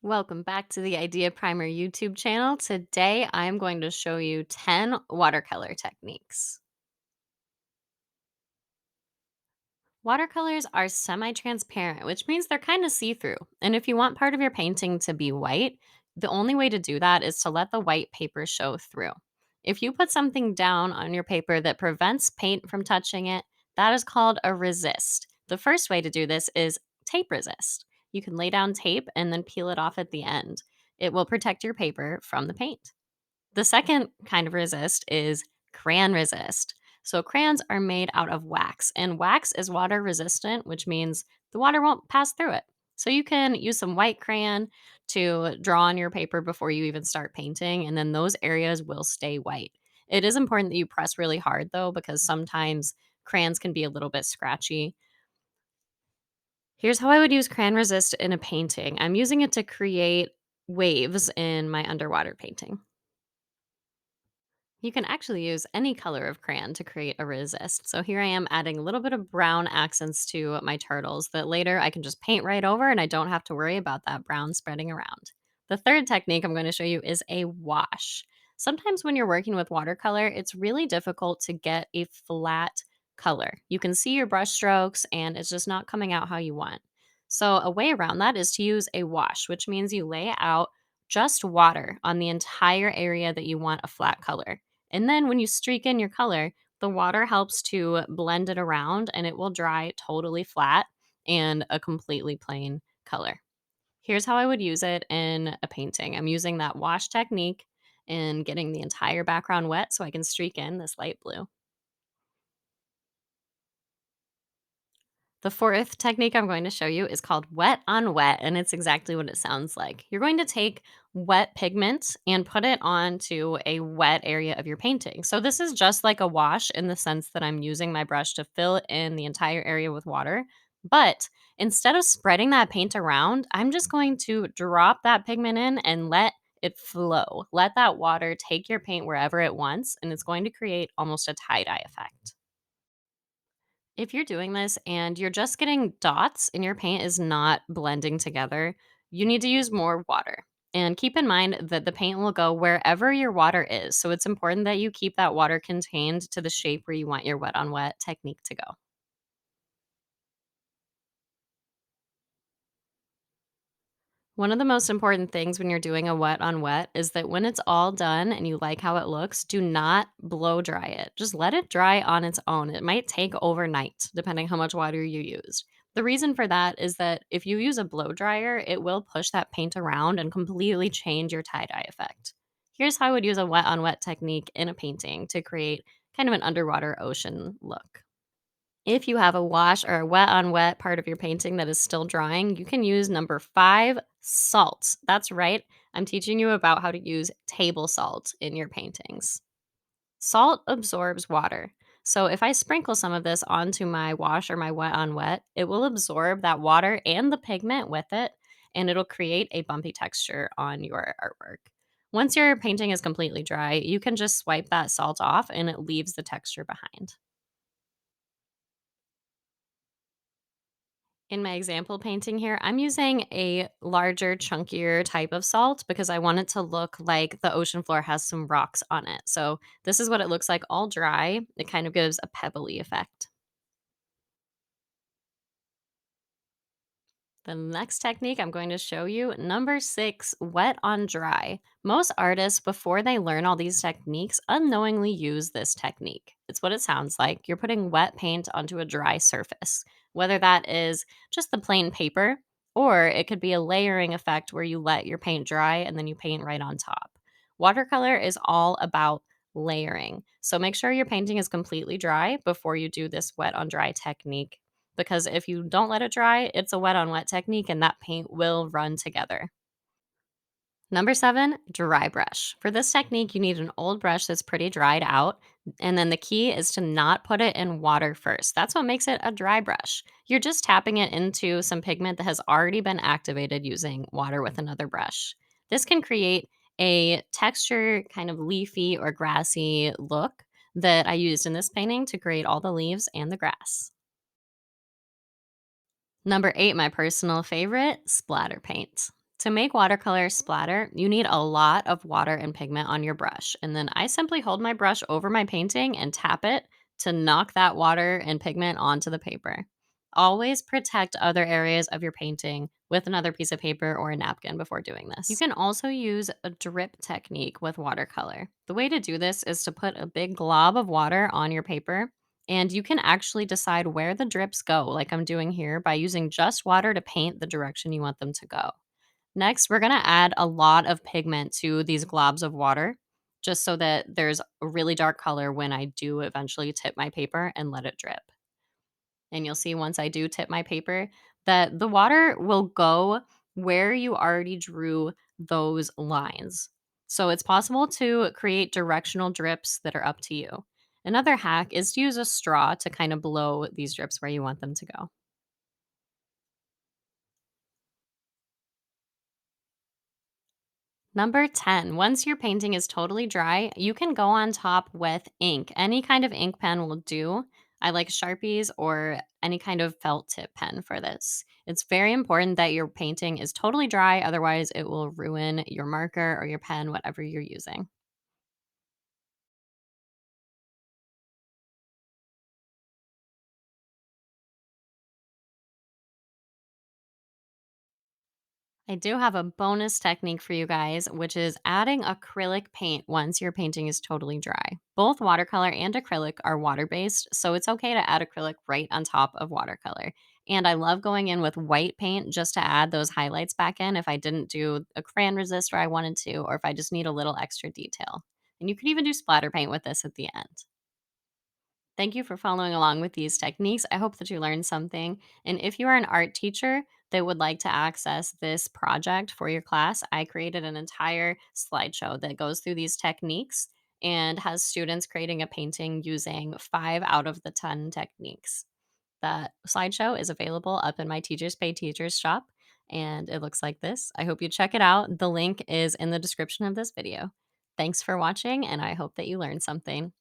Welcome back to the Idea Primer YouTube channel. Today I'm going to show you 10 watercolor techniques. Watercolors are semi-transparent, which means they're kind of see-through. And if you want part of your painting to be white, the only way to do that is to let the white paper show through. If you put something down on your paper that prevents paint from touching it, that is called a resist. The first way to do this is tape resist. You can lay down tape and then peel it off at the end. It will protect your paper from the paint. The second kind of resist is crayon resist. So crayons are made out of wax, and wax is water resistant, which means the water won't pass through it. So you can use some white crayon to draw on your paper before you even start painting, and then those areas will stay white. It is important that you press really hard though, because sometimes crayons can be a little bit scratchy. Here's how I would use crayon resist in a painting. I'm using it to create waves in my underwater painting. You can actually use any color of crayon to create a resist. So here I am adding a little bit of brown accents to my turtles that later I can just paint right over and I don't have to worry about that brown spreading around. The third technique I'm going to show you is a wash. Sometimes when you're working with watercolor, it's really difficult to get a flat color. You can see your brush strokes and it's just not coming out how you want. So a way around that is to use a wash, which means you lay out just water on the entire area that you want a flat color. And then when you streak in your color, the water helps to blend it around and it will dry totally flat and a completely plain color. Here's how I would use it in a painting. I'm using that wash technique and getting the entire background wet so I can streak in this light blue. The fourth technique I'm going to show you is called wet on wet, and it's exactly what it sounds like. You're going to take wet pigment and put it onto a wet area of your painting. So, this is just like a wash in the sense that I'm using my brush to fill in the entire area with water. But instead of spreading that paint around, I'm just going to drop that pigment in and let it flow. Let that water take your paint wherever it wants, and it's going to create almost a tie dye effect. If you're doing this and you're just getting dots and your paint is not blending together, you need to use more water. And keep in mind that the paint will go wherever your water is. So it's important that you keep that water contained to the shape where you want your wet on wet technique to go. One of the most important things when you're doing a wet on wet is that when it's all done and you like how it looks, do not blow dry it. Just let it dry on its own. It might take overnight, depending how much water you use. The reason for that is that if you use a blow dryer, it will push that paint around and completely change your tie dye effect. Here's how I would use a wet on wet technique in a painting to create kind of an underwater ocean look. If you have a wash or a wet on wet part of your painting that is still drying, you can use number 5, salt. That's right. I'm teaching you about how to use table salt in your paintings. Salt absorbs water. So if I sprinkle some of this onto my wash or my wet on wet, it will absorb that water and the pigment with it, and it'll create a bumpy texture on your artwork. Once your painting is completely dry, you can just swipe that salt off and it leaves the texture behind. In my example painting here, I'm using a larger, chunkier type of salt because I want it to look like the ocean floor has some rocks on it. So this is what it looks like all dry. It kind of gives a pebbly effect. The next technique I'm going to show you, number 6, wet on dry. Most artists, before they learn all these techniques, unknowingly use this technique. It's what it sounds like. You're putting wet paint onto a dry surface, whether that is just the plain paper, or it could be a layering effect where you let your paint dry and then you paint right on top. Watercolor is all about layering. So make sure your painting is completely dry before you do this wet on dry technique, because if you don't let it dry, it's a wet on wet technique and that paint will run together. Number 7, dry brush. For this technique, you need an old brush that's pretty dried out. And then the key is to not put it in water first. That's what makes it a dry brush. You're just tapping it into some pigment that has already been activated using water with another brush. This can create a texture, kind of leafy or grassy look that I used in this painting to create all the leaves and the grass. Number 8, my personal favorite, splatter paint. To make watercolor splatter, you need a lot of water and pigment on your brush. And then I simply hold my brush over my painting and tap it to knock that water and pigment onto the paper. Always protect other areas of your painting with another piece of paper or a napkin before doing this. You can also use a drip technique with watercolor. The way to do this is to put a big glob of water on your paper, and you can actually decide where the drips go, like I'm doing here, by using just water to paint the direction you want them to go. Next, we're gonna add a lot of pigment to these globs of water, just so that there's a really dark color when I do eventually tip my paper and let it drip. And you'll see once I do tip my paper that the water will go where you already drew those lines. So it's possible to create directional drips that are up to you. Another hack is to use a straw to kind of blow these drips where you want them to go. Number 10, once your painting is totally dry, you can go on top with ink. Any kind of ink pen will do. I like Sharpies or any kind of felt tip pen for this. It's very important that your painting is totally dry, otherwise, it will ruin your marker or your pen, whatever you're using. I do have a bonus technique for you guys, which is adding acrylic paint once your painting is totally dry. Both watercolor and acrylic are water based, so it's okay to add acrylic right on top of watercolor. And I love going in with white paint just to add those highlights back in if I didn't do a crayon resist where I wanted to, or if I just need a little extra detail. And you could even do splatter paint with this at the end. Thank you for following along with these techniques. I hope that you learned something. And if you are an art teacher that would like to access this project for your class, I created an entire slideshow that goes through these techniques and has students creating a painting using 5 out of the 10 techniques. That slideshow is available up in my Teachers Pay Teachers shop, and it looks like this. I hope you check it out. The link is in the description of this video. Thanks for watching, and I hope that you learned something.